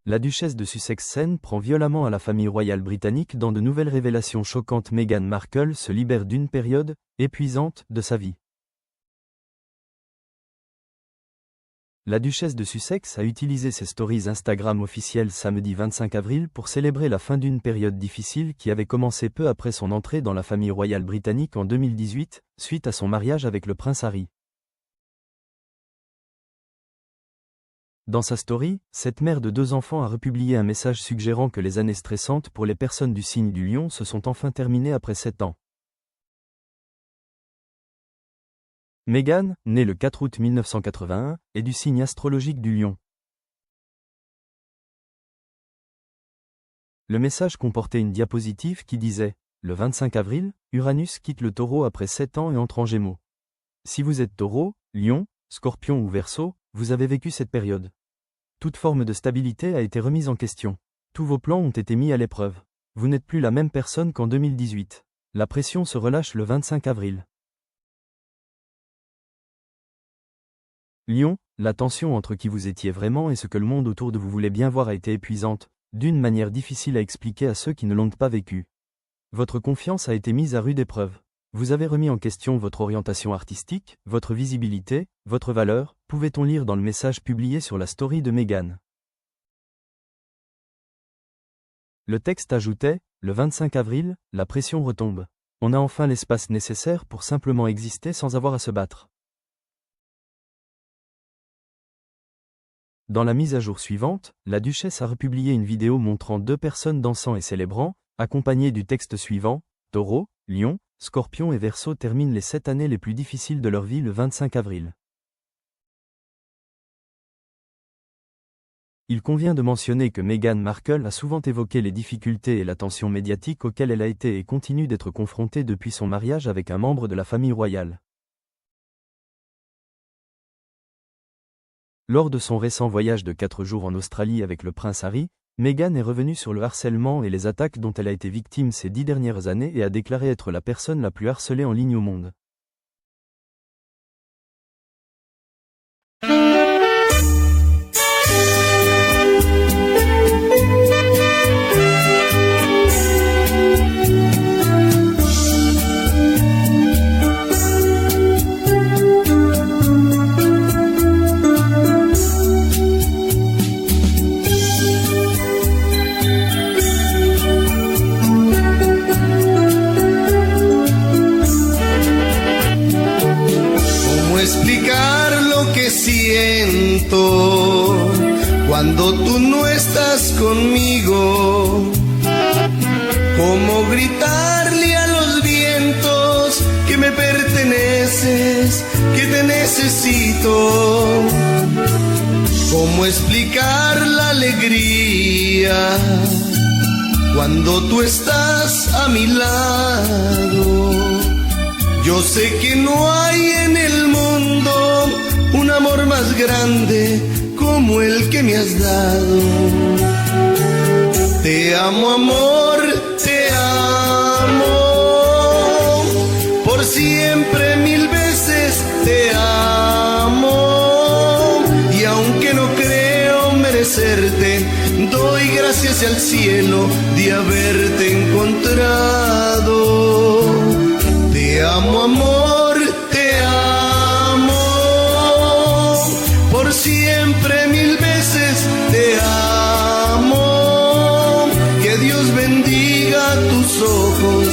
La duchesse de Sussex s'en prend violemment à la famille royale britannique dans de nouvelles révélations choquantes. Meghan Markle se libère d'une période épuisante de sa vie. La duchesse de Sussex a utilisé ses stories Instagram officielles samedi 25 avril pour célébrer la fin d'une période difficile qui avait commencé peu après son entrée dans la famille royale britannique en 2018, suite à son mariage avec le prince Harry. Dans sa story, cette mère de 2 enfants a republié un message suggérant que les années stressantes pour les personnes du signe du lion se sont enfin terminées après 7 ans. Meghan, née le 4 août 1981, est du signe astrologique du lion. Le message comportait une diapositive qui disait « Le 25 avril, Uranus quitte le taureau après 7 ans et entre en Gémeaux. Si vous êtes taureau, lion, scorpion ou verseau, vous avez vécu cette période. Toute forme de stabilité a été remise en question. Tous vos plans ont été mis à l'épreuve. Vous n'êtes plus la même personne qu'en 2018. La pression se relâche le 25 avril. Lion, la tension entre qui vous étiez vraiment et ce que le monde autour de vous voulait bien voir a été épuisante, d'une manière difficile à expliquer à ceux qui ne l'ont pas vécu. Votre confiance a été mise à rude épreuve. Vous avez remis en question votre orientation artistique, votre visibilité, votre valeur, pouvait-on lire dans le message publié sur la story de Meghan. Le texte ajoutait, le 25 avril, la pression retombe. On a enfin l'espace nécessaire pour simplement exister sans avoir à se battre. Dans la mise à jour suivante, la duchesse a republié une vidéo montrant 2 personnes dansant et célébrant, accompagnée du texte suivant, Taureau, Lion, Scorpion et Verseau terminent les 7 années les plus difficiles de leur vie le 25 avril. Il convient de mentionner que Meghan Markle a souvent évoqué les difficultés et la tension médiatique auxquelles elle a été et continue d'être confrontée depuis son mariage avec un membre de la famille royale. Lors de son récent voyage de 4 jours en Australie avec le prince Harry, Meghan est revenue sur le harcèlement et les attaques dont elle a été victime ces 10 dernières années et a déclaré être la personne la plus harcelée en ligne au monde. Cuando tú no estás conmigo, ¿cómo gritarle a los vientos que me perteneces, que te necesito? ¿Cómo explicar la alegría cuando tú estás a mi lado? Yo sé que no hay en el mundo un amor más grande como el que me has dado. Te amo, amor, te amo, por siempre 1000 veces te amo. Y aunque no creo merecerte, doy gracias al cielo de haberte encontrado. Te amo, amor, te amo, por siempre 1000 veces te amo. Que Dios bendiga tus ojos,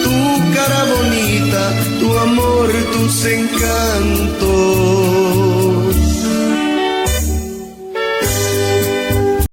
tu cara bonita, tu amor, tus encantos.